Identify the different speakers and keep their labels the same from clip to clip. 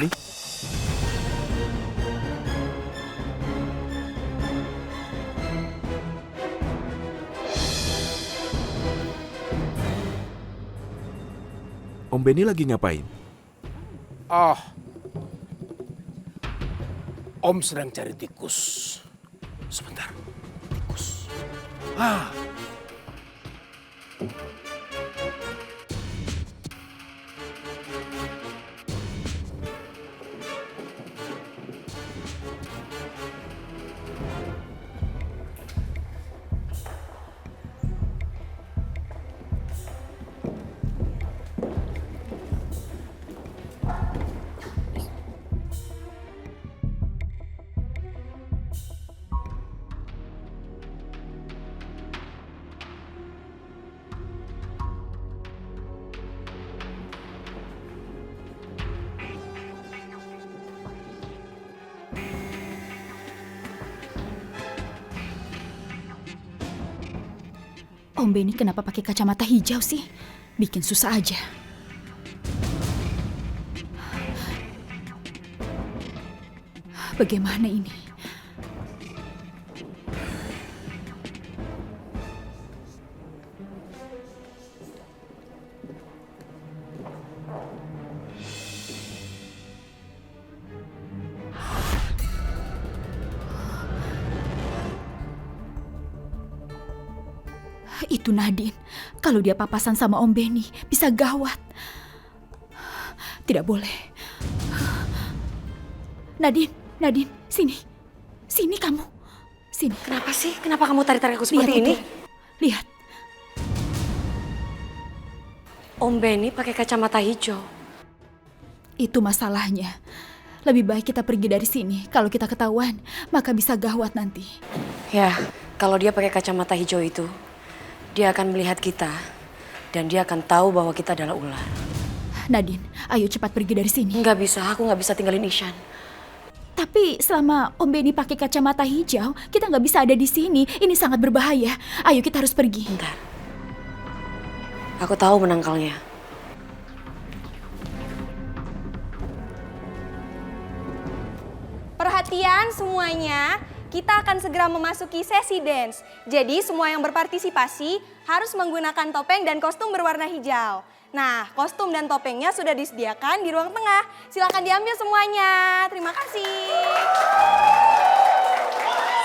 Speaker 1: Benny? Om Benny lagi ngapain?
Speaker 2: Oh, Om sedang cari tikus. Sebentar, tikus. Ah,
Speaker 3: Om Benny kenapa pakai kacamata hijau sih? Bikin susah aja. Bagaimana ini? Itu Nadine. Kalau dia papasan sama Om Benny, bisa gawat. Tidak boleh. Nadine, sini. Sini kamu. Sini.
Speaker 4: Kenapa sih? Kenapa kamu tarik-tarik aku seperti ini?
Speaker 3: Lihat.
Speaker 4: Om Benny pakai kacamata hijau.
Speaker 3: Itu masalahnya. Lebih baik kita pergi dari sini. Kalau kita ketahuan, maka bisa gawat nanti.
Speaker 4: Ya, kalau dia pakai kacamata hijau itu, dia akan melihat kita dan dia akan tahu bahwa kita adalah ular.
Speaker 3: Nadine, ayo cepat pergi dari sini.
Speaker 4: Nggak bisa, aku nggak bisa tinggalin Ishan.
Speaker 3: Tapi selama Om Benny pakai kacamata hijau, kita nggak bisa ada di sini. Ini sangat berbahaya. Ayo kita harus pergi.
Speaker 4: Bentar. Aku tahu menangkalnya.
Speaker 5: Perhatian semuanya, kita akan segera memasuki sesi dance. Jadi semua yang berpartisipasi harus menggunakan topeng dan kostum berwarna hijau. Nah, kostum dan topengnya sudah disediakan di ruang tengah. Silakan diambil semuanya. Terima kasih.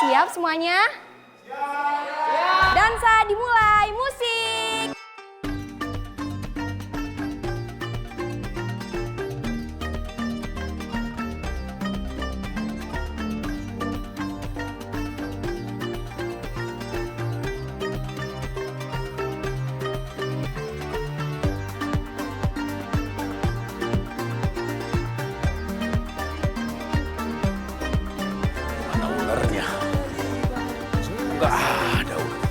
Speaker 5: Siap semuanya? Siap. Dansa dimulai, musik.
Speaker 2: mana ularnya? Nggak ada ular.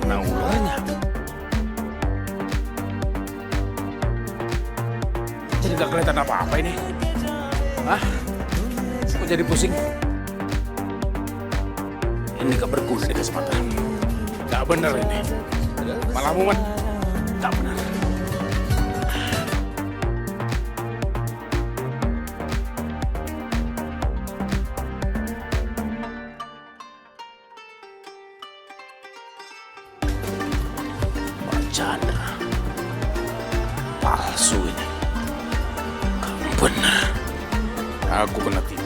Speaker 2: Mana ularnya? Jadi nggak kelihatan apa-apa ini. Hah? Kok jadi pusing? Ini nggak berguna di kesempatan. Nggak bener ini. Malah mumet. Nggak bener. Mbak Chandra. Palsu ini. Kamu benar. Aku kena tipu.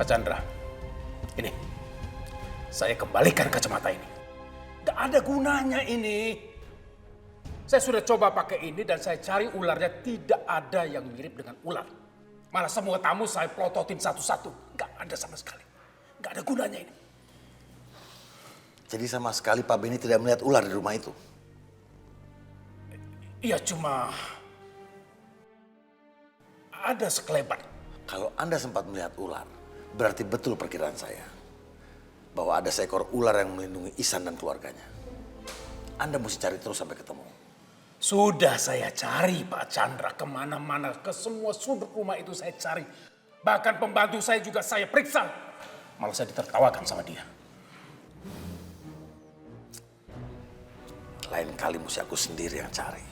Speaker 2: Pak Chandra, ini saya kembalikan kacamata ini. Gak ada gunanya ini. Saya sudah coba pakai ini dan saya cari ularnya, tidak ada yang mirip dengan ular. Malah semua tamu saya plototin satu-satu. Gak ada sama sekali. Gak ada gunanya ini.
Speaker 1: Jadi sama sekali Pak Benny tidak melihat ular di rumah itu?
Speaker 2: Iya, cuma ada sekelebat.
Speaker 1: Kalau Anda sempat melihat ular, berarti betul perkiraan saya. Bahwa ada seekor ular yang melindungi Ihsan dan keluarganya. Anda mesti cari terus sampai ketemu.
Speaker 2: Sudah saya cari Pak Chandra kemana-mana, ke semua sudut rumah itu saya cari. Bahkan pembantu saya juga saya periksa. Malah saya ditertawakan sama dia.
Speaker 1: Lain kali mesti aku sendiri yang cari.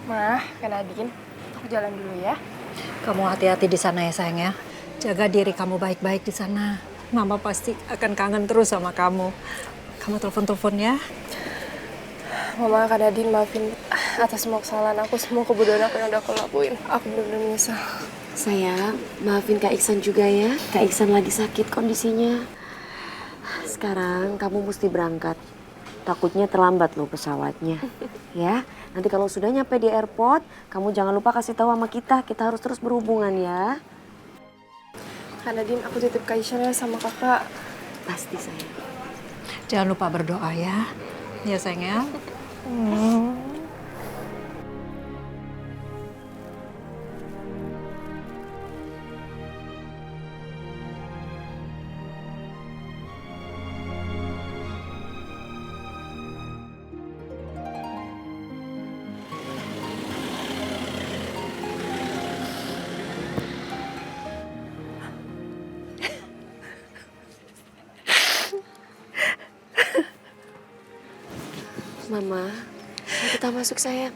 Speaker 6: Mah, Kak Nadine, aku jalan dulu ya.
Speaker 7: Kamu hati-hati di sana ya sayang ya. Jaga diri kamu baik-baik di sana. Mama pasti akan kangen terus sama kamu. Kamu telepon-telepon ya.
Speaker 6: Mama, Kak Nadine, maafin atas semua kesalahan aku, semua kebodohan aku yang udah aku lakuin. Aku benar-benar menyesal.
Speaker 4: Sayang, maafin Kak Iksan juga ya. Kak Iksan lagi sakit kondisinya. Sekarang kamu mesti berangkat. Takutnya terlambat loh pesawatnya. Ya, nanti kalau sudah nyampe di airport, kamu jangan lupa kasih tahu sama kita. Kita harus terus berhubungan ya.
Speaker 6: Kak Nadine, aku titip Kak Ishan ya sama kakak.
Speaker 4: Pasti sayang.
Speaker 7: Jangan lupa berdoa ya. Ya sayang ya.
Speaker 4: Mama, kita masuk sayang.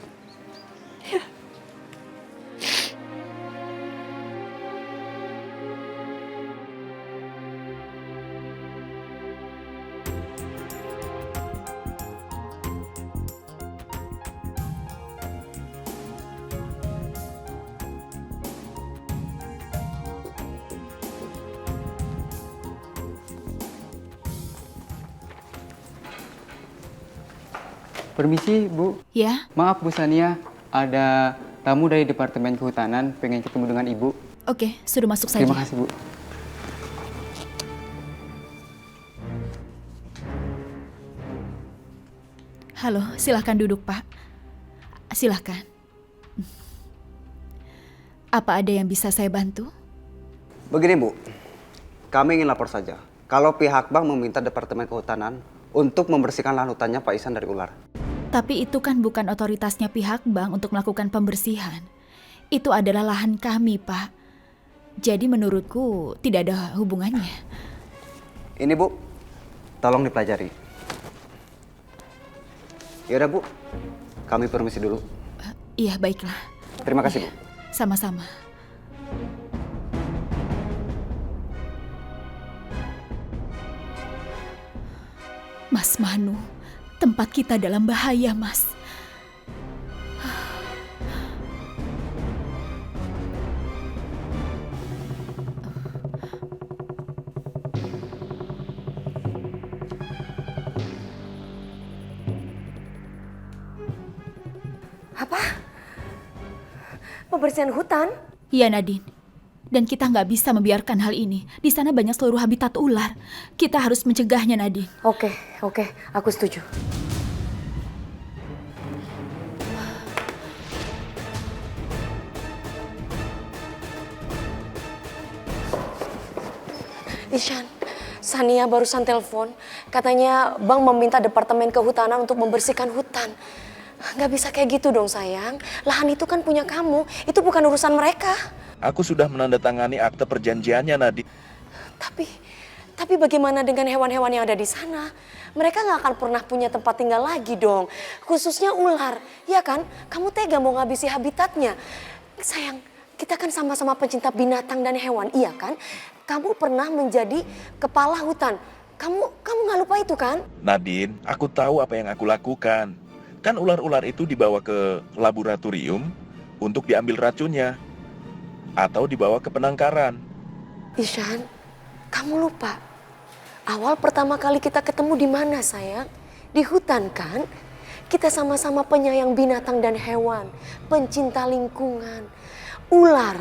Speaker 8: Permisi, Bu.
Speaker 3: Ya,
Speaker 8: Maaf, Bu Sania. Ada tamu dari Departemen Kehutanan pengen ketemu dengan Ibu.
Speaker 3: oke, sudah masuk saja.
Speaker 8: Terima kasih, Bu.
Speaker 3: Halo, silahkan duduk, Pak. Silahkan. Apa ada yang bisa saya bantu?
Speaker 9: Begini Bu, kami ingin lapor saja. Kalau pihak bank meminta Departemen Kehutanan untuk membersihkan lahan hutannya Pak Ihsan dari ular.
Speaker 3: Tapi itu kan bukan otoritasnya pihak bank untuk melakukan pembersihan. Itu adalah lahan kami, Pak. Jadi menurutku tidak ada hubungannya.
Speaker 9: Ini Bu, tolong dipelajari. Yaudah Bu, kami permisi dulu.
Speaker 3: Iya, baiklah.
Speaker 9: Terima kasih Bu.
Speaker 3: Sama-sama. Mas Manu, tempat kita dalam bahaya, Mas.
Speaker 4: Apa? Pembersihan hutan?
Speaker 3: Iya, Nadine. Dan kita nggak bisa membiarkan hal ini. Di sana banyak seluruh habitat ular. Kita harus mencegahnya, Nadine.
Speaker 4: Oke, aku setuju. Ishan, Sania barusan telepon. Katanya bank meminta Departemen Kehutanan untuk membersihkan hutan. Nggak bisa kayak gitu dong sayang. Lahan itu kan punya kamu. Itu bukan urusan mereka.
Speaker 10: Aku sudah menandatangani akte perjanjiannya, Nadine.
Speaker 4: Tapi bagaimana dengan hewan-hewan yang ada di sana? Mereka nggak akan pernah punya tempat tinggal lagi dong. Khususnya ular, ya kan? Kamu tega mau ngabisi habitatnya. Sayang, Kita kan sama-sama pencinta binatang dan hewan, iya kan? Kamu pernah menjadi kepala hutan. Kamu nggak lupa itu kan?
Speaker 10: Nadine, aku tahu apa yang aku lakukan. Kan ular-ular itu dibawa ke laboratorium untuk diambil racunnya. Atau dibawa ke penangkaran.
Speaker 4: Ishan, kamu lupa. Awal pertama kali kita ketemu di mana, sayang? Di hutan kan? Kita sama-sama penyayang binatang dan hewan, pencinta lingkungan. Ular,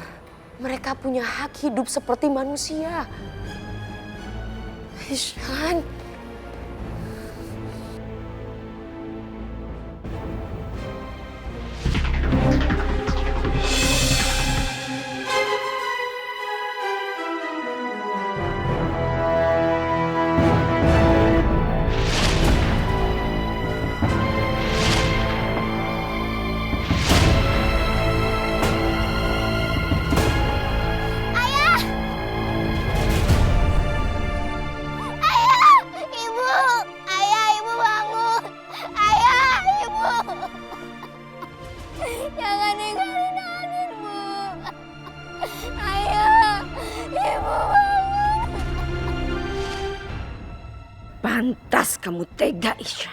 Speaker 4: mereka punya hak hidup seperti manusia. Ishan. Pantas kamu tega, Ishan.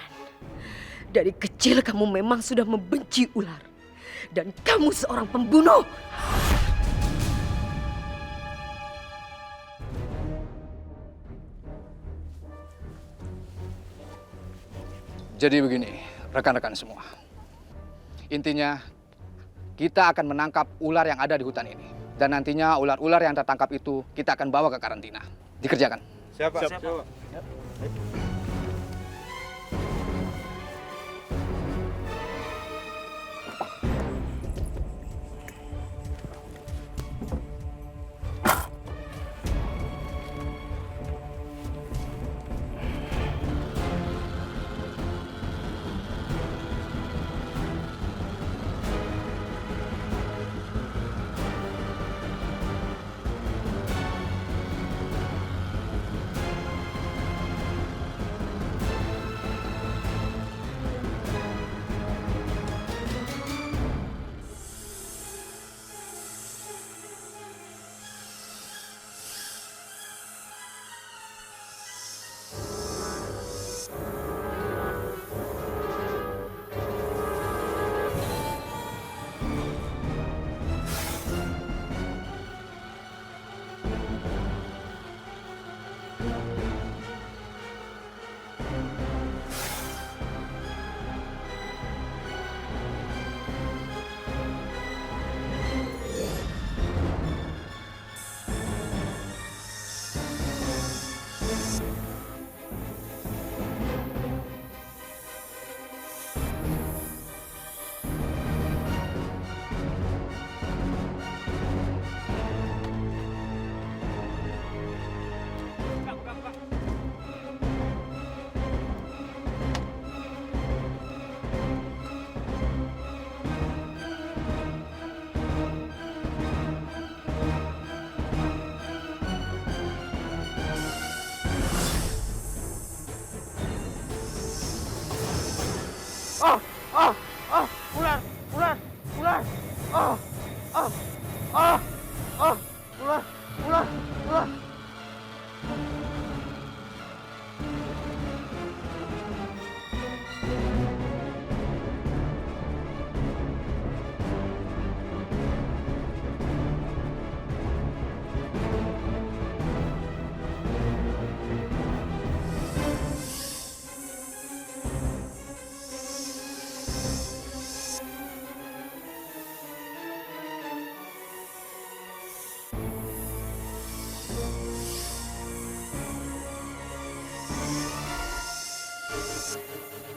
Speaker 4: Dari kecil kamu memang sudah membenci ular. Dan kamu seorang pembunuh.
Speaker 11: Jadi begini, rekan-rekan semua. Intinya, kita akan menangkap ular yang ada di hutan ini. Dan nantinya ular-ular yang tertangkap itu kita akan bawa ke karantina. Dikerjakan.
Speaker 12: Siap, Pak.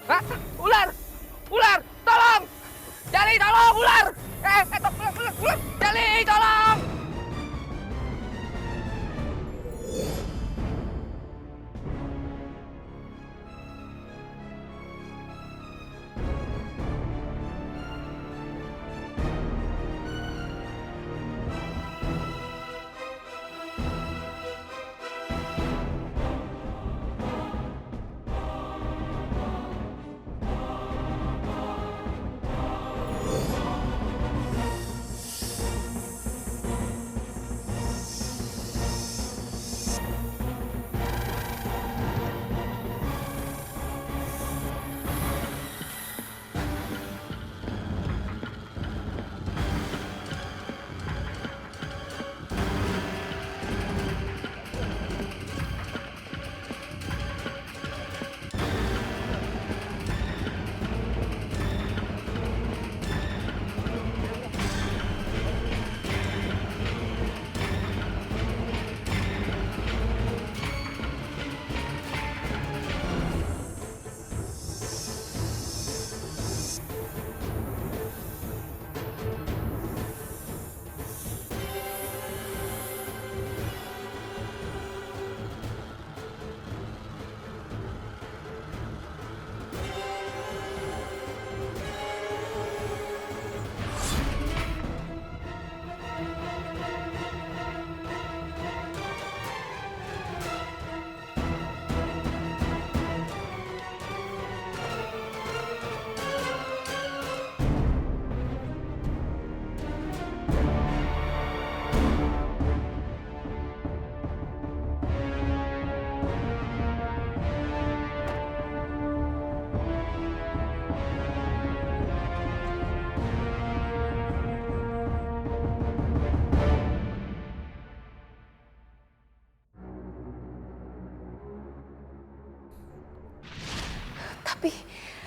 Speaker 11: Hah? Ular! Ular! Tolong! Jali, tolong! Ular! Ular! Jali, tolong!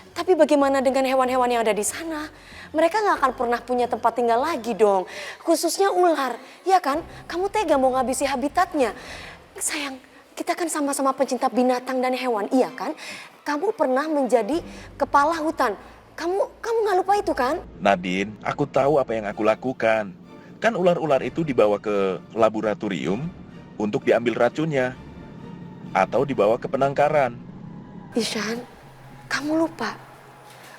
Speaker 4: Tapi bagaimana dengan hewan-hewan yang ada di sana? Mereka nggak akan pernah punya tempat tinggal lagi dong. Khususnya ular, ya kan? Kamu tega mau ngabisi habitatnya. Sayang, kita kan sama-sama pencinta binatang dan hewan, iya kan? Kamu pernah menjadi kepala hutan. Kamu nggak lupa itu kan?
Speaker 10: Nadine, aku tahu apa yang aku lakukan. Kan ular-ular itu dibawa ke laboratorium untuk diambil racunnya. Atau dibawa ke penangkaran.
Speaker 4: Ishan, kamu lupa.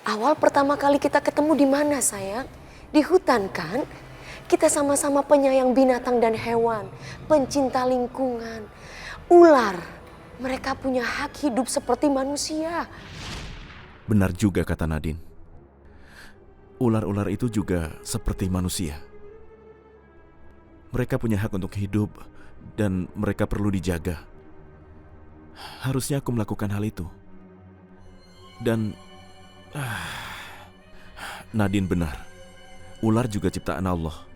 Speaker 4: Awal pertama kali kita ketemu di mana sayang? Di hutan kan? Kita sama-sama penyayang binatang dan hewan. Pencinta lingkungan. Ular, mereka punya hak hidup seperti manusia.
Speaker 12: Benar juga kata Nadine. Ular-ular itu juga seperti manusia. Mereka punya hak untuk hidup dan mereka perlu dijaga. Harusnya aku melakukan hal itu. Dan Nadine benar. Ular juga ciptaan Allah.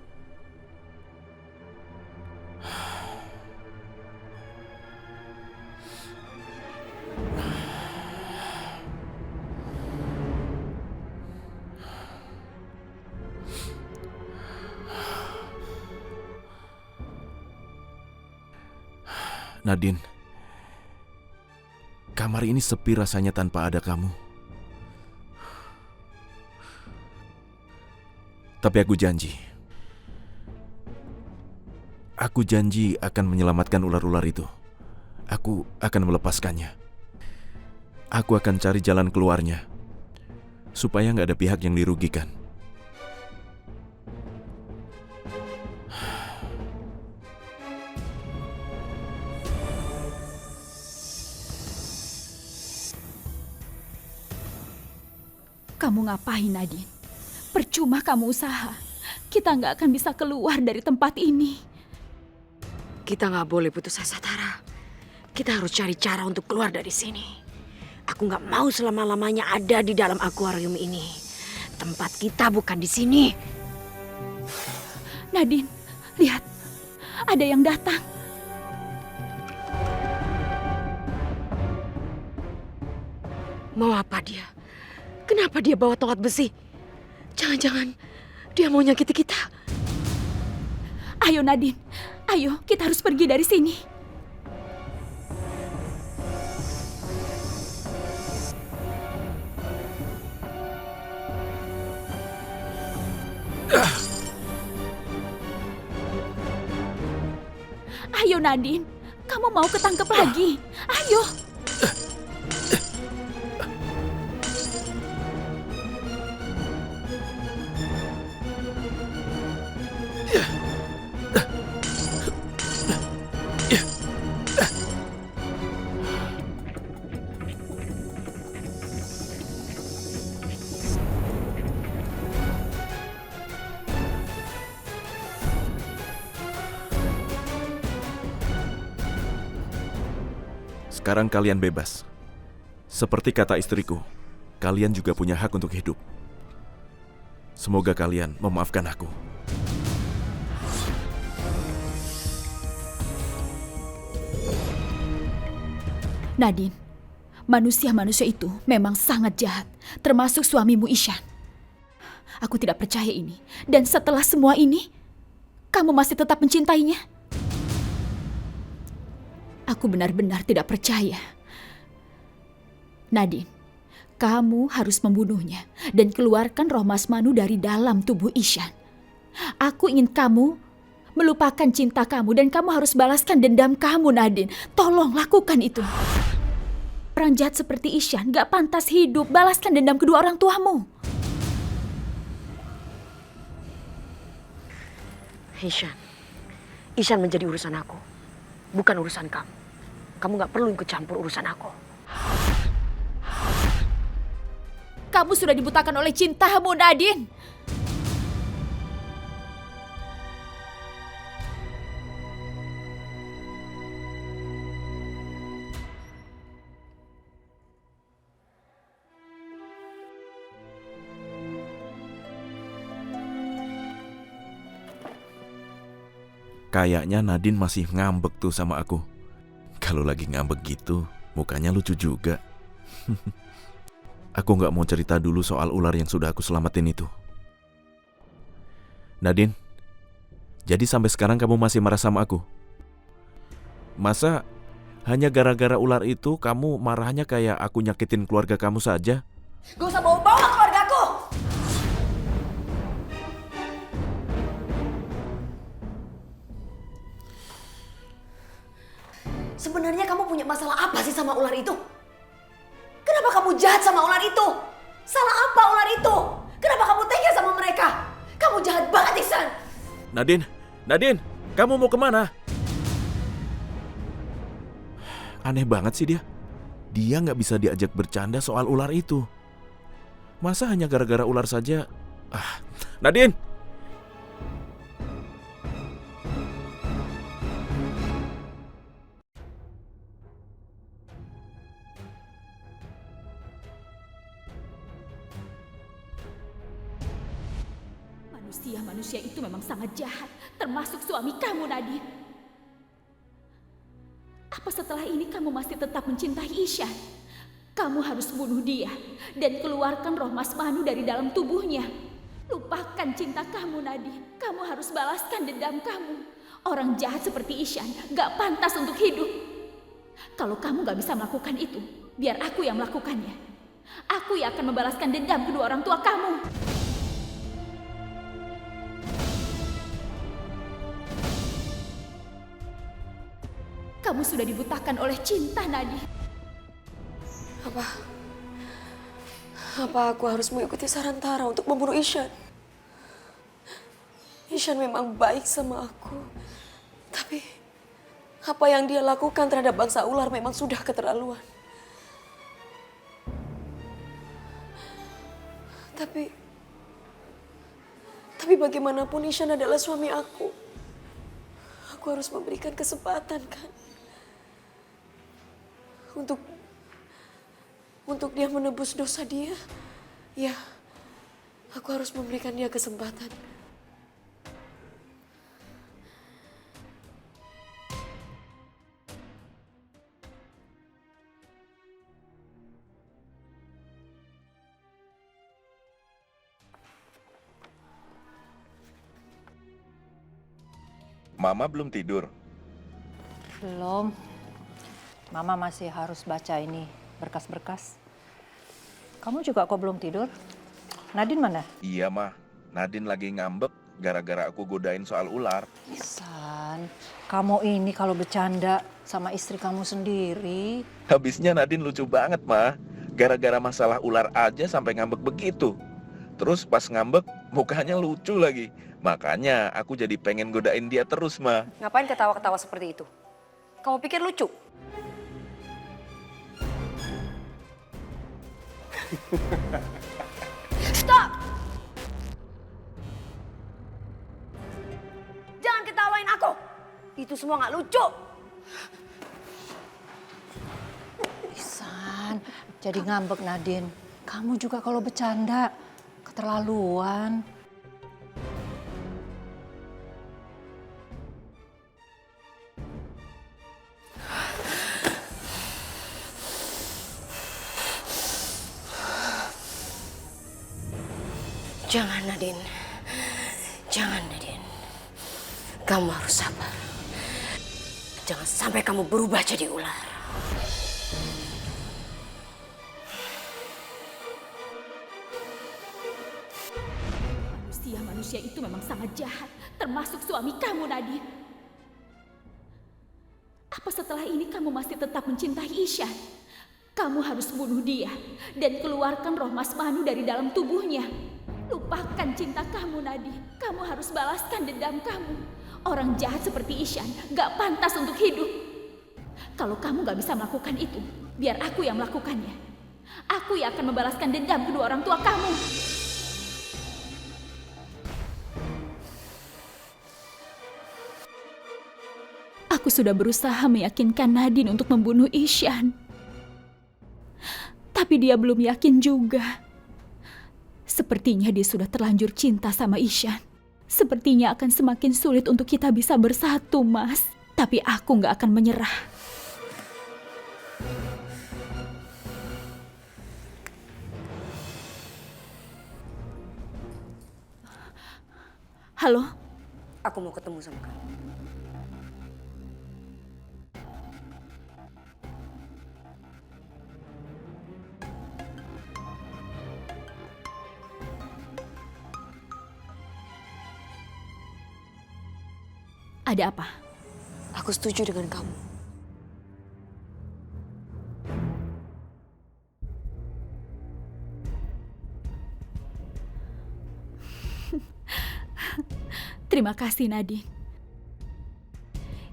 Speaker 12: Nadine, kamar ini sepi rasanya tanpa ada kamu. Tapi aku janji akan menyelamatkan ular-ular itu. Aku akan melepaskannya. Aku akan cari jalan keluarnya, supaya nggak ada pihak yang dirugikan.
Speaker 3: Kamu ngapain, Nadine? Percuma kamu usaha. Kita nggak akan bisa keluar dari tempat ini.
Speaker 4: Kita nggak boleh putus asa, Tara. Kita harus cari cara untuk keluar dari sini. Aku nggak mau selama-lamanya ada di dalam akuarium ini. Tempat kita bukan di sini.
Speaker 3: Nadine, lihat. Ada yang datang.
Speaker 4: Mau apa dia? Kenapa dia bawa tongkat besi? Jangan-jangan dia mau nyakiti kita.
Speaker 3: Ayo Nadine, ayo kita harus pergi dari sini. Ayo Nadine, kamu mau ketangkep lagi? Ayo.
Speaker 12: Sekarang kalian bebas. Seperti kata istriku, kalian juga punya hak untuk hidup. Semoga kalian memaafkan aku.
Speaker 3: Nadine, manusia-manusia itu memang sangat jahat, termasuk suamimu Ishan. Aku tidak percaya ini. Dan setelah semua ini, kamu masih tetap mencintainya? Aku benar-benar tidak percaya. Nadine, kamu harus membunuhnya dan keluarkan roh Mas Manu dari dalam tubuh Ishan. Aku ingin kamu melupakan cinta kamu dan kamu harus balaskan dendam kamu, Nadine. Tolong lakukan itu. Orang jahat seperti Ishan gak pantas hidup. Balaskan dendam kedua orang tuamu.
Speaker 4: Ishan menjadi urusan aku, bukan urusan kamu. Kamu gak perlu ikut campur urusan aku.
Speaker 3: Kamu sudah dibutakan oleh cintamu, Nadine.
Speaker 12: Kayaknya Nadine masih ngambek tuh sama aku. Kalau lagi ngambek gitu, mukanya lucu juga. Aku nggak mau cerita dulu soal ular yang sudah aku selamatin itu. Nadine, jadi sampai sekarang kamu masih marah sama aku? Masa hanya gara-gara ular itu kamu marahnya kayak aku nyakitin keluarga kamu saja?
Speaker 4: Gak usah bawa-bawa keluargaku! Sebenarnya kamu punya masalah apa sih sama ular itu? Kenapa kamu jahat sama ular itu? Salah apa ular itu? Kenapa kamu tega sama mereka? Kamu jahat banget, Iksan!
Speaker 12: Nadine, kamu mau kemana? Aneh banget sih dia. Dia nggak bisa diajak bercanda soal ular itu. Masa hanya gara-gara ular saja? Nadine!
Speaker 3: Manusia itu memang sangat jahat, termasuk suami kamu, Nadine. Apa setelah ini kamu masih tetap mencintai Ishan? Kamu harus bunuh dia dan keluarkan roh Mas Manu dari dalam tubuhnya. Lupakan cinta kamu, Nadine. Kamu harus balaskan dendam kamu. Orang jahat seperti Ishan gak pantas untuk hidup. Kalau kamu gak bisa melakukan itu, biar aku yang melakukannya. Aku yang akan membalaskan dendam kedua orang tua kamu. Kamu sudah dibutakan oleh cinta, Nadine.
Speaker 4: Apa aku harus mengikuti saran Tara untuk membunuh Ishan? Ishan memang baik sama aku. Tapi apa yang dia lakukan terhadap bangsa ular memang sudah keterlaluan. Tapi bagaimanapun Ishan adalah suami aku. Aku harus memberikan kesempatan, kan? Untuk dia menebus dosa dia. Ya, aku harus memberikan dia kesempatan.
Speaker 10: Mama belum tidur?
Speaker 7: Belum. Mama masih harus baca ini berkas-berkas. Kamu juga kok belum tidur? Nadine mana?
Speaker 10: Iya, Ma. Nadine lagi ngambek gara-gara aku godain soal ular.
Speaker 7: Ihsan, kamu ini kalau bercanda sama istri kamu sendiri.
Speaker 10: Habisnya Nadine lucu banget, Ma. Gara-gara masalah ular aja sampai ngambek begitu. Terus pas ngambek, mukanya lucu lagi. Makanya aku jadi pengen godain dia terus, Ma.
Speaker 4: Ngapain ketawa-ketawa seperti itu? Kamu pikir lucu? Stop! Jangan ketawain aku. Itu semua nggak lucu.
Speaker 7: Ihsan, jadi ngambek Nadine. Kamu juga kalau bercanda keterlaluan.
Speaker 4: Jangan, Nadine. Jangan, Nadine. Kamu harus sabar. Jangan sampai kamu berubah jadi ular.
Speaker 3: Manusia itu memang sangat jahat, termasuk suami kamu, Nadine. Apa setelah ini kamu masih tetap mencintai Ishan? Kamu harus bunuh dia dan keluarkan roh Mas Manu dari dalam tubuhnya. Lupakan cinta kamu, Nadine. Kamu harus balaskan dendam kamu. Orang jahat seperti Ishan gak pantas untuk hidup. Kalau kamu gak bisa melakukan itu, biar aku yang melakukannya. Aku yang akan membalaskan dendam kedua orang tua kamu. Aku sudah berusaha meyakinkan Nadine untuk membunuh Ishan. Tapi dia belum yakin juga. Sepertinya dia sudah terlanjur cinta sama Ishan. Sepertinya akan semakin sulit untuk kita bisa bersatu, Mas. Tapi aku gak akan menyerah. Halo?
Speaker 4: Aku mau ketemu sama kamu.
Speaker 3: Ada apa?
Speaker 4: Aku setuju dengan kamu.
Speaker 3: Terima kasih, Nadine.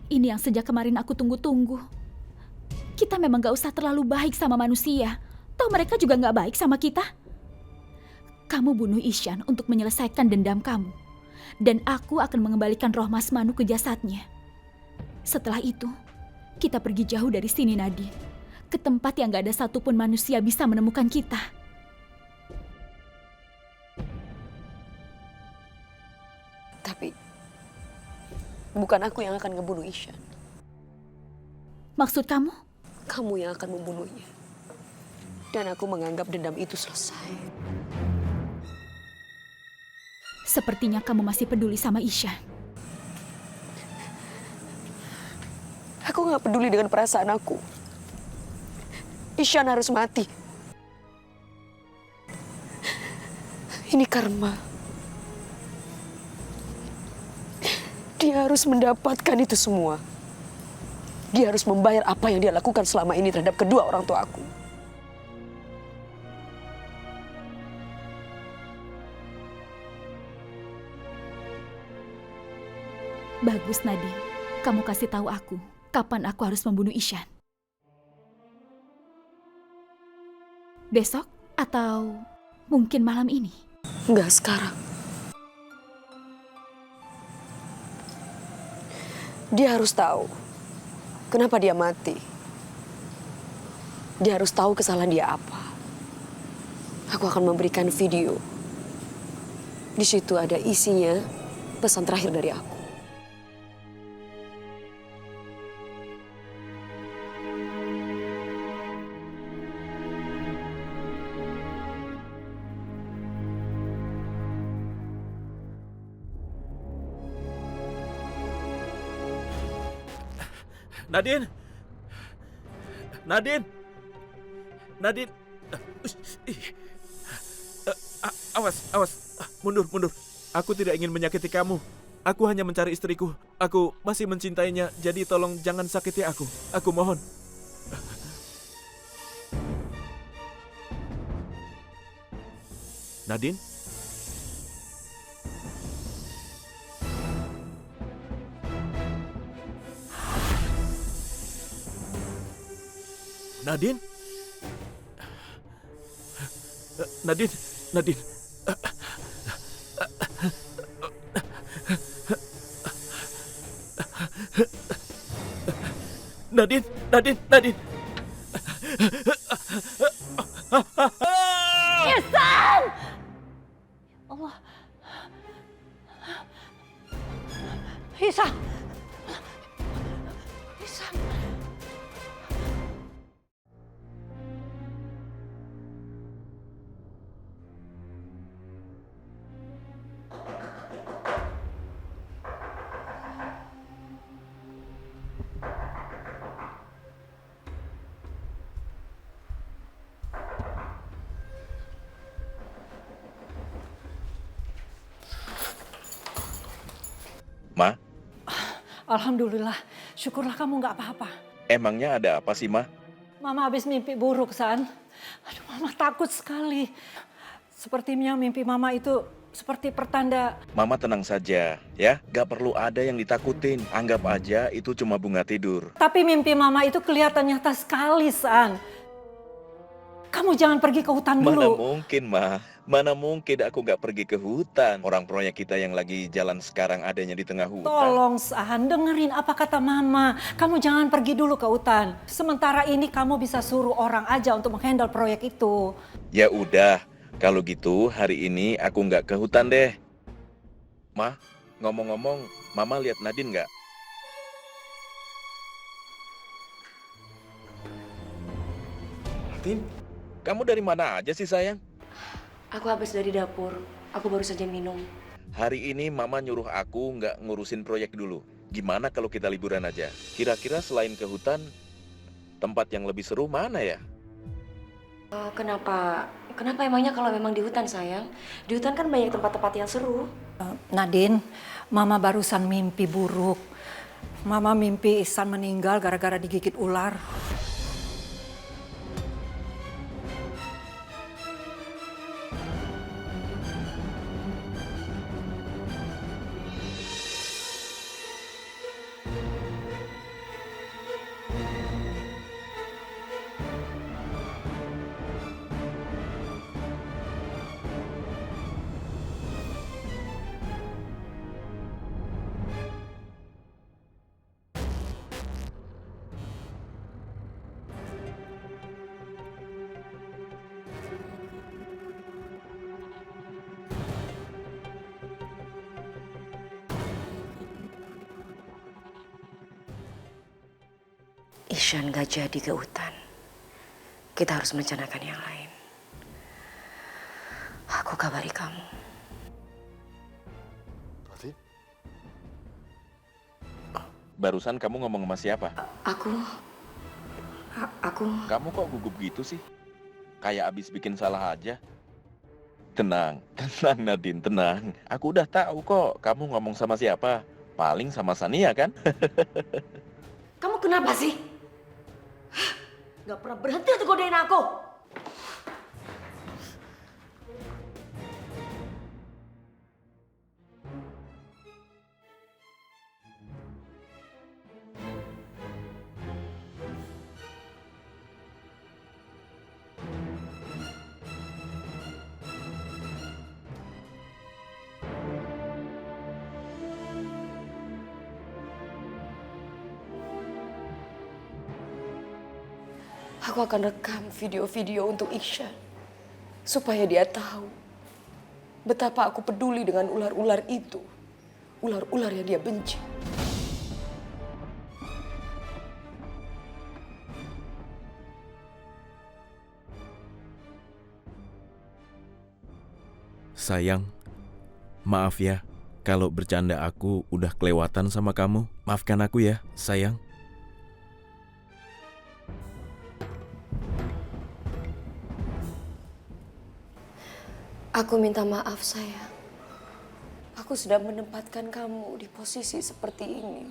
Speaker 3: Ini yang sejak kemarin aku tunggu-tunggu. Kita memang gak usah terlalu baik sama manusia. Toh mereka juga gak baik sama kita. Kamu bunuh Ishan untuk menyelesaikan dendam kamu. Dan aku akan mengembalikan roh Mas Manu ke jasadnya. Setelah itu, kita pergi jauh dari sini, Nadine. Ke tempat yang gak ada satupun manusia bisa menemukan kita.
Speaker 4: Tapi bukan aku yang akan ngebunuh Ishan.
Speaker 3: Maksud kamu?
Speaker 4: Kamu yang akan membunuhnya. Dan aku menganggap dendam itu selesai.
Speaker 3: Sepertinya kamu masih peduli sama Ishan.
Speaker 4: Aku gak peduli dengan perasaan aku. Ishan harus mati. Ini karma. Dia harus mendapatkan itu semua. Dia harus membayar apa yang dia lakukan selama ini terhadap kedua orang tua aku.
Speaker 3: Bagus, Nadine. Kamu kasih tahu aku kapan aku harus membunuh Ishan. Besok atau mungkin malam ini?
Speaker 4: Enggak sekarang. Dia harus tahu kenapa dia mati. Dia harus tahu kesalahan dia apa. Aku akan memberikan video. Di situ ada isinya pesan terakhir dari aku.
Speaker 12: Nadine! Nadine! Nadine! Awas, awas. Mundur, mundur. Aku tidak ingin menyakiti kamu. Aku hanya mencari istriku. Aku masih mencintainya, jadi tolong jangan sakiti aku. Aku mohon. Nadine? Nadine? Nadine? Nadine? Nadine? Nadine? Nadine?
Speaker 7: Ihsan! Allah. Ihsan! Ihsan!
Speaker 10: Ma,
Speaker 7: Alhamdulillah, syukurlah kamu nggak apa-apa.
Speaker 10: emangnya ada apa sih, Ma?
Speaker 7: Mama habis mimpi buruk, San. Aduh, Mama takut sekali. Sepertinya mimpi Mama itu seperti pertanda.
Speaker 10: Mama tenang saja, ya. Gak perlu ada yang ditakutin. Anggap aja itu cuma bunga tidur.
Speaker 7: Tapi mimpi Mama itu kelihatan nyata sekali, San. Kamu jangan pergi ke hutan
Speaker 10: Mana
Speaker 7: dulu.
Speaker 10: mungkin, Ma? Mana mungkin aku gak pergi ke hutan? Orang proyek kita yang lagi jalan sekarang adanya di tengah hutan.
Speaker 7: Tolong, San, dengerin apa kata Mama. Kamu jangan pergi dulu ke hutan. Sementara ini kamu bisa suruh orang aja untuk menghandle proyek itu.
Speaker 10: Ya udah, kalau gitu hari ini aku nggak ke hutan deh. Ma, ngomong-ngomong, Mama lihat Nadine nggak? Nadine, kamu dari mana aja sih sayang?
Speaker 4: Aku habis dari dapur. Aku baru saja minum.
Speaker 10: Hari ini Mama nyuruh aku nggak ngurusin proyek dulu. Gimana kalau kita liburan aja? Kira-kira selain ke hutan, tempat yang lebih seru mana ya?
Speaker 4: Kenapa? Kenapa emangnya kalau memang di hutan, sayang? Di hutan kan banyak tempat-tempat yang seru.
Speaker 7: Nadine, Mama barusan mimpi buruk. Mama mimpi Ihsan meninggal gara-gara digigit ular.
Speaker 4: Ihsan gak jadi ke hutan. Kita harus merencanakan yang lain. Aku kabari kamu.
Speaker 10: Barusan kamu ngomong sama siapa?
Speaker 4: Aku...
Speaker 10: Kamu kok gugup gitu sih? Kayak abis bikin salah aja. Tenang, tenang Nadine, tenang. Aku udah tahu kok kamu ngomong sama siapa. Paling sama Sania kan?
Speaker 4: Kamu kenapa sih? Gak pernah berhenti untuk godain aku. Aku akan rekam video-video untuk Ihsan. Supaya dia tahu betapa aku peduli dengan ular-ular itu. Ular-ular yang dia benci.
Speaker 12: Sayang, maaf ya kalau bercanda aku udah kelewatan sama kamu. Maafkan aku ya, sayang.
Speaker 4: Aku minta maaf, sayang. Aku sudah menempatkan kamu di posisi seperti ini.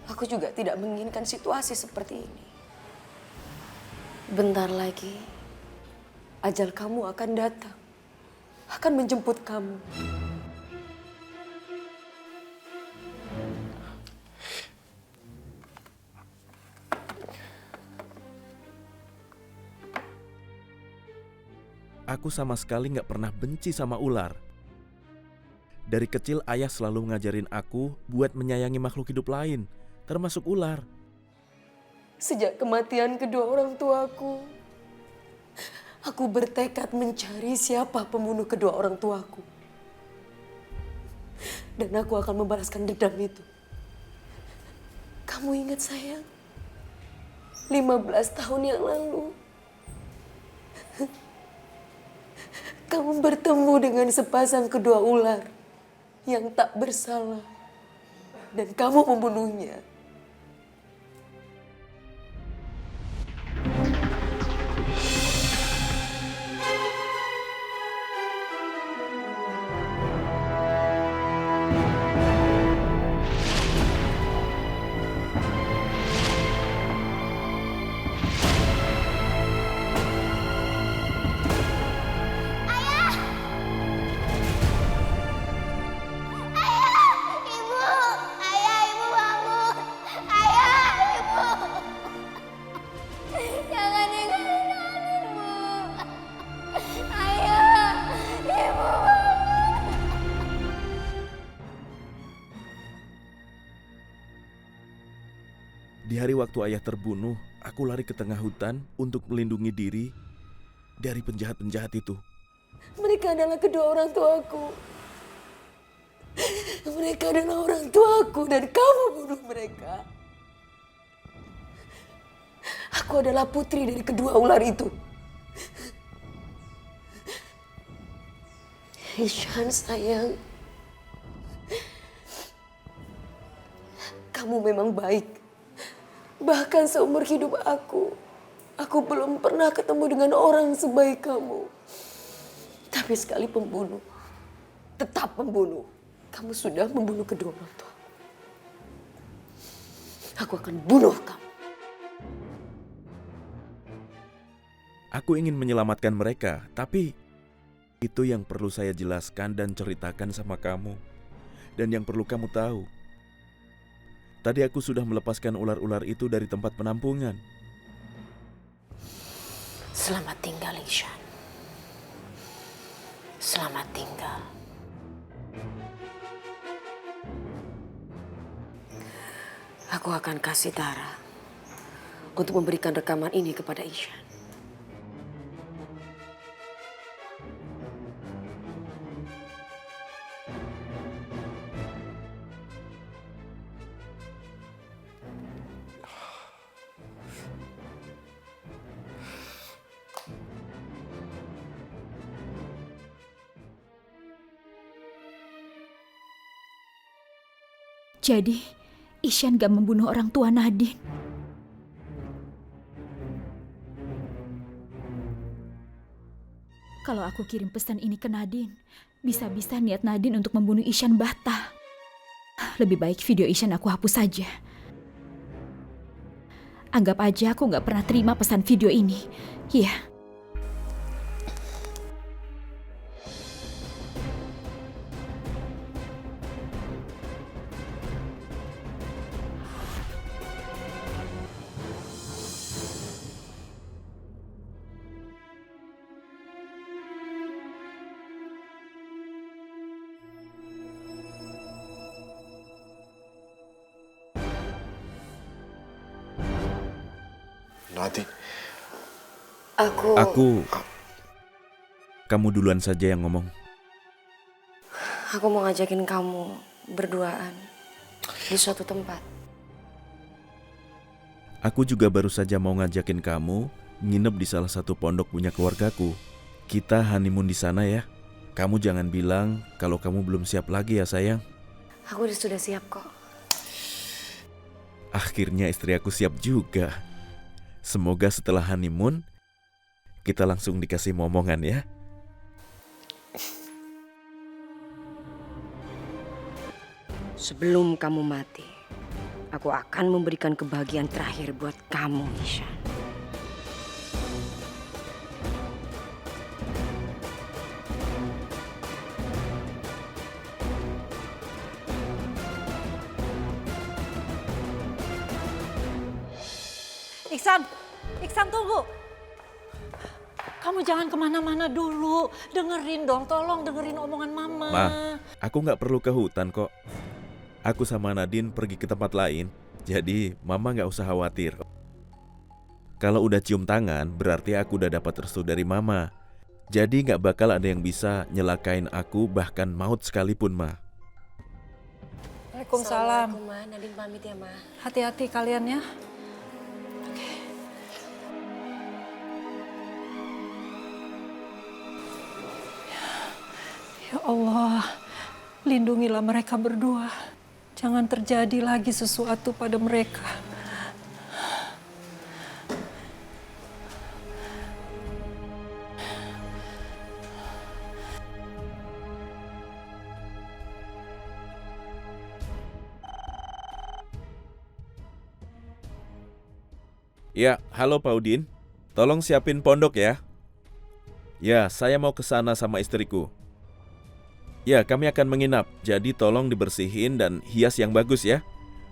Speaker 4: Aku juga tidak menginginkan situasi seperti ini. Bentar lagi, ajal kamu akan datang. Akan menjemput kamu.
Speaker 12: Aku sama sekali gak pernah benci sama ular. Dari kecil ayah selalu ngajarin aku buat menyayangi makhluk hidup lain, termasuk ular.
Speaker 4: Sejak kematian kedua orang tuaku, aku bertekad mencari siapa pembunuh kedua orang tuaku. Dan aku akan membalaskan dendam itu. Kamu ingat, sayang? 15 tahun yang lalu, kamu bertemu dengan sepasang kedua ular yang tak bersalah. Dan kamu membunuhnya.
Speaker 12: Di hari waktu ayah terbunuh, aku lari ke tengah hutan untuk melindungi diri dari penjahat-penjahat itu.
Speaker 4: Mereka adalah kedua orang tuaku. Mereka adalah orang tuaku dan kamu bunuh mereka. Aku adalah putri dari kedua ular itu. Ishan sayang, kamu memang baik. Bahkan seumur hidup aku belum pernah ketemu dengan orang sebaik kamu. Tapi sekali pembunuh, tetap pembunuh. Kamu sudah membunuh kedua orang tua. Aku akan bunuh kamu.
Speaker 12: Aku ingin menyelamatkan mereka, tapi itu yang perlu saya jelaskan dan ceritakan sama kamu. Dan yang perlu kamu tahu, tadi aku sudah melepaskan ular-ular itu dari tempat penampungan.
Speaker 4: Selamat tinggal, Ishan. Selamat tinggal. Aku akan kasih Tara untuk memberikan rekaman ini kepada Ishan.
Speaker 3: Jadi, Ishan gak membunuh orang tua Nadine. Kalau aku kirim pesan ini ke Nadine, bisa-bisa niat Nadine untuk membunuh Ishan batal. Lebih baik video Ishan aku hapus saja. Anggap aja aku gak pernah terima pesan video ini. Iya.
Speaker 13: Nadi.
Speaker 12: Kamu duluan saja yang ngomong.
Speaker 4: Aku mau ngajakin kamu berduaan di suatu tempat.
Speaker 12: Aku juga baru saja mau ngajakin kamu nginep di salah satu pondok punya keluargaku. Kita honeymoon di sana ya. Kamu jangan bilang kalau kamu belum siap lagi ya sayang.
Speaker 4: Aku sudah siap kok.
Speaker 12: Akhirnya istri aku siap juga. Semoga setelah honeymoon, kita langsung dikasih momongan ya.
Speaker 4: Sebelum kamu mati, aku akan memberikan kebahagiaan terakhir buat kamu, Ishan.
Speaker 7: Iksan tunggu. Kamu jangan kemana-mana dulu. Dengerin dong, tolong dengerin omongan Mama.
Speaker 12: Ma, aku nggak perlu ke hutan kok. Aku sama Nadine pergi ke tempat lain, jadi Mama nggak usah khawatir. Kalau udah cium tangan, berarti aku udah dapat restu dari Mama. Jadi nggak bakal ada yang bisa nyelakain aku, bahkan maut sekalipun, Ma.
Speaker 7: Waalaikumsalam.
Speaker 4: Assalamualaikum, Ma. Nadine pamit ya, Ma.
Speaker 7: Hati-hati kalian ya. Ya Allah, lindungilah mereka berdua. Jangan terjadi lagi sesuatu pada mereka.
Speaker 12: Ya, halo Pak Udin. Tolong siapin pondok ya. Ya, saya mau ke sana sama istriku. Ya, kami akan menginap, jadi tolong dibersihin dan hias yang bagus ya.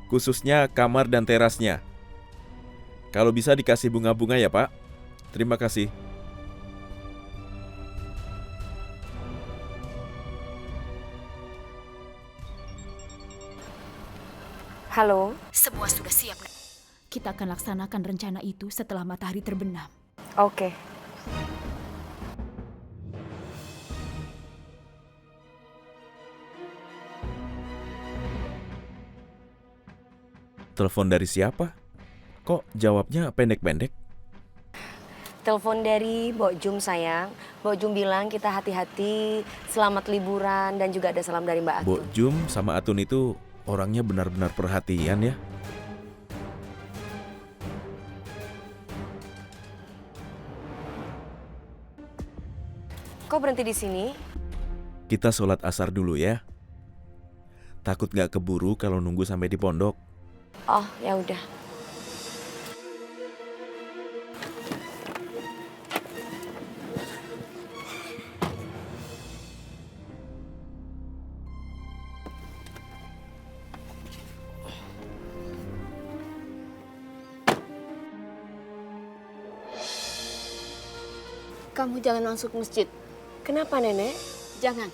Speaker 12: Khususnya kamar dan terasnya. Kalau bisa dikasih bunga-bunga ya Pak. Terima kasih.
Speaker 4: Halo?
Speaker 3: Semua sudah siap. Kita akan laksanakan rencana itu setelah matahari terbenam.
Speaker 4: Oke.
Speaker 12: Telepon dari siapa? Kok jawabnya pendek-pendek?
Speaker 4: Telepon dari Mbok Jum sayang. Mbok Jum bilang kita hati-hati, selamat liburan, dan juga ada salam dari Mbak Atun.
Speaker 12: Mbok Jum sama Atun itu orangnya benar-benar perhatian ya.
Speaker 4: Kok berhenti di sini?
Speaker 12: Kita sholat asar dulu ya. Takut gak keburu kalau nunggu sampai di pondok.
Speaker 4: Oh, ya udah. Kamu jangan masuk masjid. Kenapa, Nenek?
Speaker 3: Jangan.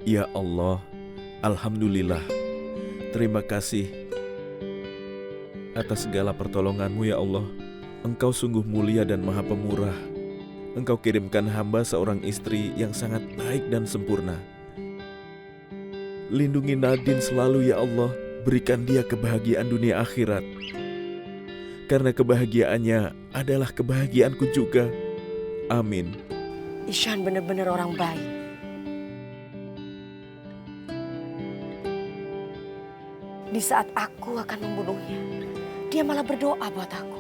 Speaker 12: Ya Allah, Alhamdulillah, terima kasih atas segala pertolongan-Mu ya Allah. Engkau sungguh mulia dan maha pemurah. Engkau kirimkan hamba seorang istri yang sangat baik dan sempurna. Lindungi Nadine selalu ya Allah, berikan dia kebahagiaan dunia akhirat. Karena kebahagiaannya adalah kebahagiaanku juga. Amin.
Speaker 4: Ishan benar-benar orang baik. Di saat aku akan membunuhnya, dia malah berdoa buat aku.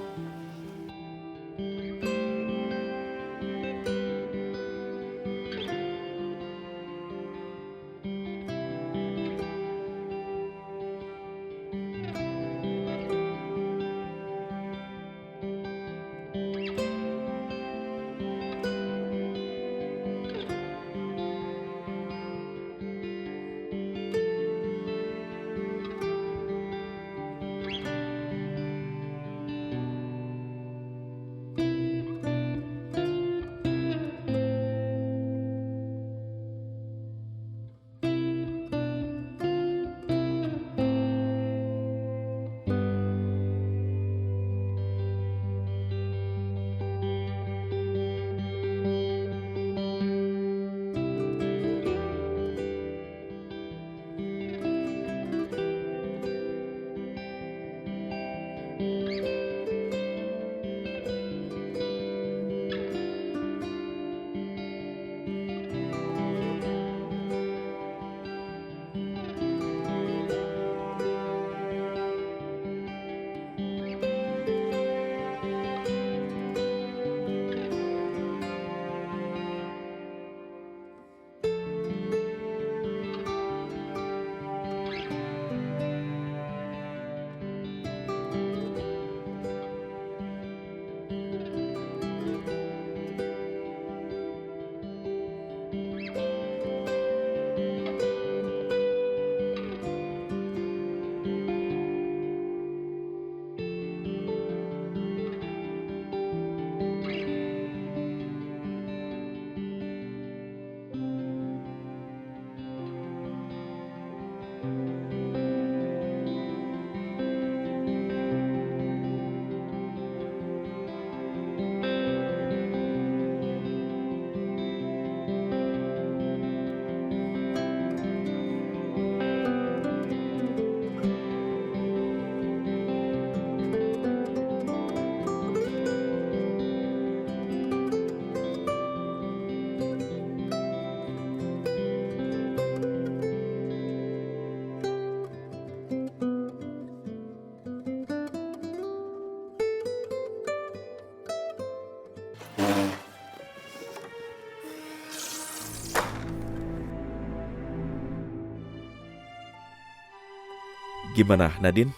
Speaker 12: Gimana, Nadine?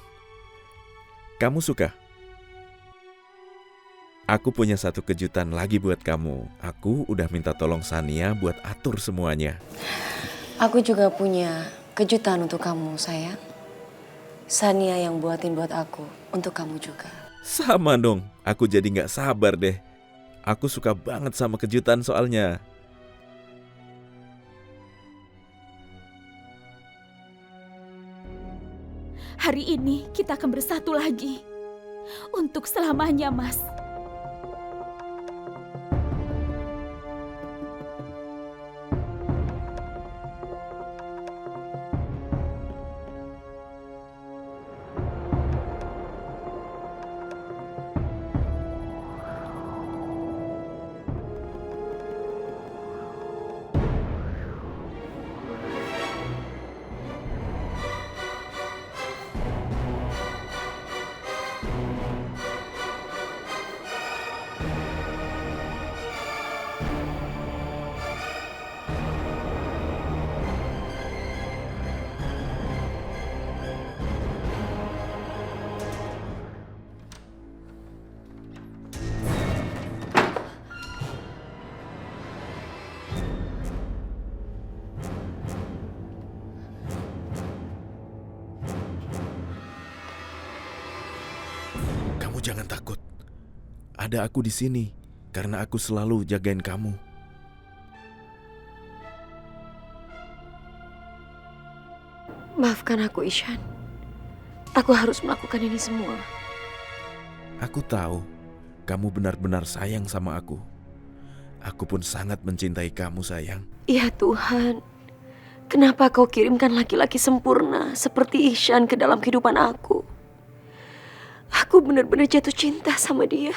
Speaker 12: Kamu suka? Aku punya satu kejutan lagi buat kamu. Aku udah minta tolong Sania buat atur semuanya.
Speaker 4: Aku juga punya kejutan untuk kamu, sayang. Sania yang buatin buat aku, untuk kamu juga.
Speaker 12: Sama dong, aku jadi gak sabar deh. Aku suka banget sama kejutan soalnya.
Speaker 3: Hari ini kita akan bersatu lagi. Untuk selamanya, Mas.
Speaker 12: Kamu jangan takut. Ada aku di sini karena aku selalu jagain kamu.
Speaker 4: Maafkan aku, Ishan. Aku harus melakukan ini semua.
Speaker 12: Aku tahu kamu benar-benar sayang sama aku. Aku pun sangat mencintai kamu, sayang.
Speaker 4: Ya Tuhan, kenapa kau kirimkan laki-laki sempurna seperti Ishan ke dalam kehidupan aku? Aku benar-benar jatuh cinta sama dia.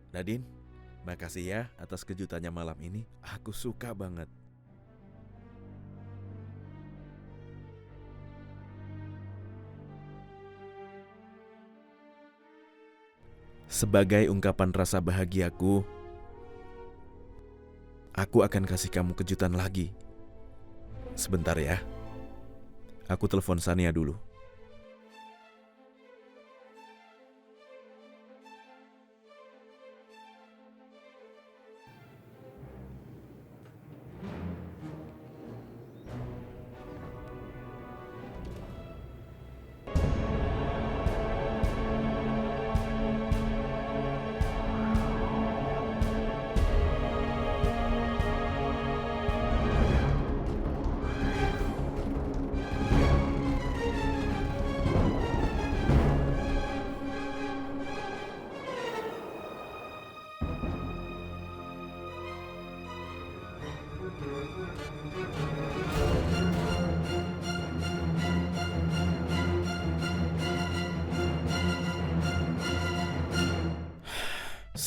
Speaker 12: Nadine, makasih ya atas kejutannya malam ini. Aku suka banget. Sebagai ungkapan rasa bahagiaku, aku akan kasih kamu kejutan lagi. Sebentar ya. Aku telepon Sania dulu.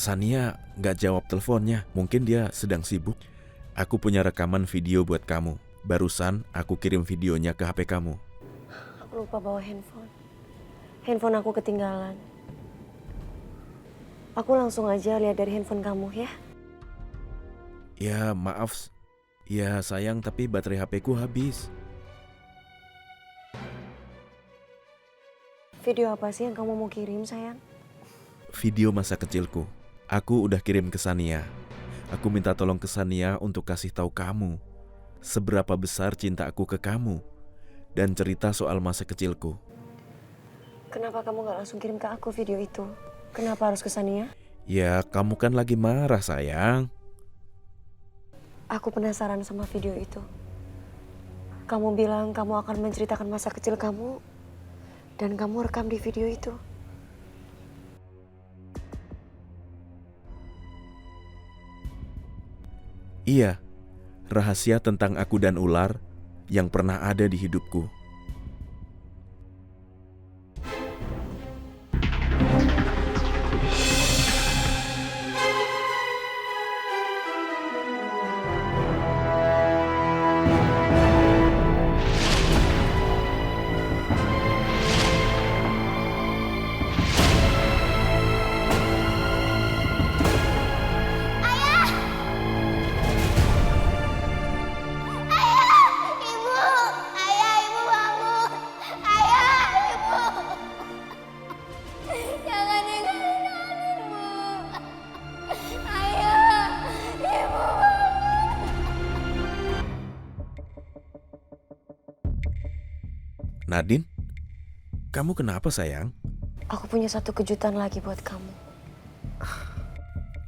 Speaker 12: Sania nggak jawab teleponnya, mungkin dia sedang sibuk. Aku punya rekaman video buat kamu. Barusan aku kirim videonya ke HP kamu.
Speaker 4: Aku lupa bawa handphone. handphone aku ketinggalan. Aku langsung aja lihat dari handphone kamu ya.
Speaker 12: Ya, maaf. Ya, sayang, tapi baterai HP-ku habis.
Speaker 4: Video apa sih yang kamu mau kirim, sayang?
Speaker 12: Video masa kecilku. Aku udah kirim ke Sania. Aku minta tolong ke Sania untuk kasih tahu kamu seberapa besar cinta aku ke kamu dan cerita soal masa kecilku.
Speaker 4: Kenapa kamu gak langsung kirim ke aku video itu? Kenapa harus ke Sania?
Speaker 12: Ya, kamu kan lagi marah, sayang.
Speaker 4: Aku penasaran sama video itu. Kamu bilang kamu akan menceritakan masa kecil kamu, dan kamu rekam di video itu.
Speaker 12: Iya, rahasia tentang aku dan ular yang pernah ada di hidupku. Nadine, kamu kenapa, sayang?
Speaker 4: Aku punya satu kejutan lagi buat kamu.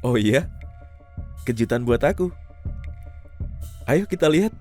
Speaker 12: Oh iya? Kejutan buat aku? Ayo kita lihat.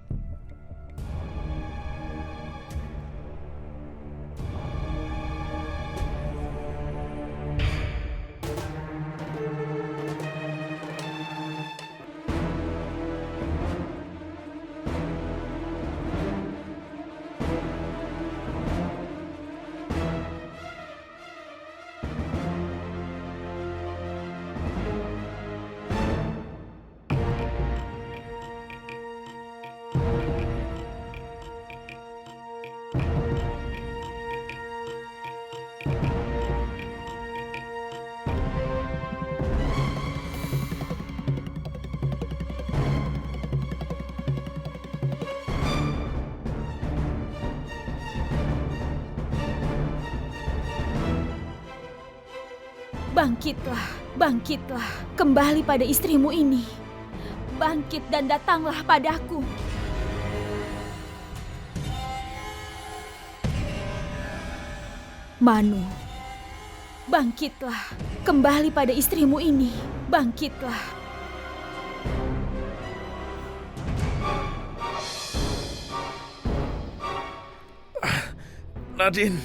Speaker 3: Bangkitlah, bangkitlah, kembali pada istrimu ini. Bangkit dan datanglah padaku. Manu, bangkitlah, kembali pada istrimu ini. Bangkitlah.
Speaker 12: Nadine.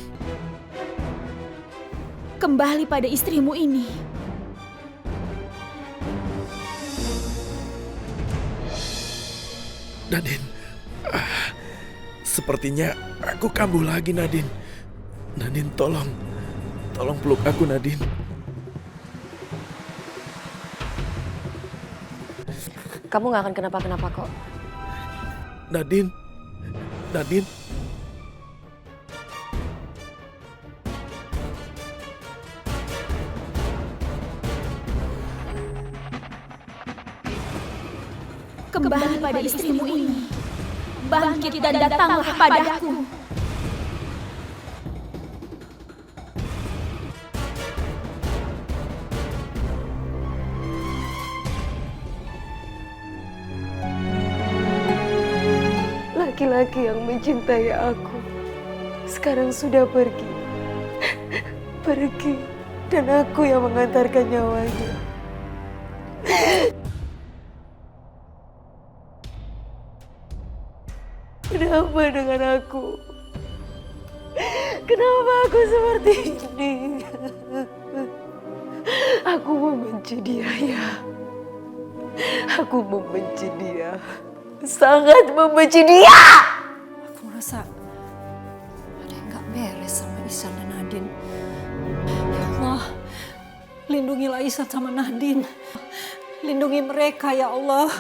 Speaker 3: Kembali pada istrimu ini.
Speaker 12: Nadine, sepertinya aku kambuh lagi, Nadine. Nadine, tolong peluk aku, Nadine.
Speaker 4: Kamu gak akan kenapa-kenapa kok.
Speaker 12: Nadine.
Speaker 3: Kembali pada istrimu ini. Bangkit dan datanglah padaku.
Speaker 4: Laki-laki yang mencintai aku sekarang sudah pergi. Pergi, dan aku yang mengantarkan nyawanya. Kenapa dengan aku? Kenapa aku seperti ini? Aku membenci dia, ya. Aku membenci dia. Sangat membenci dia!
Speaker 7: Aku merasa ada yang gak beres sama Ihsan dan Nadine. Ya Allah, lindungilah Ihsan sama Nadine. Lindungi mereka, ya Allah.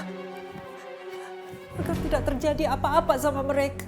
Speaker 7: Agar tidak terjadi apa-apa sama mereka.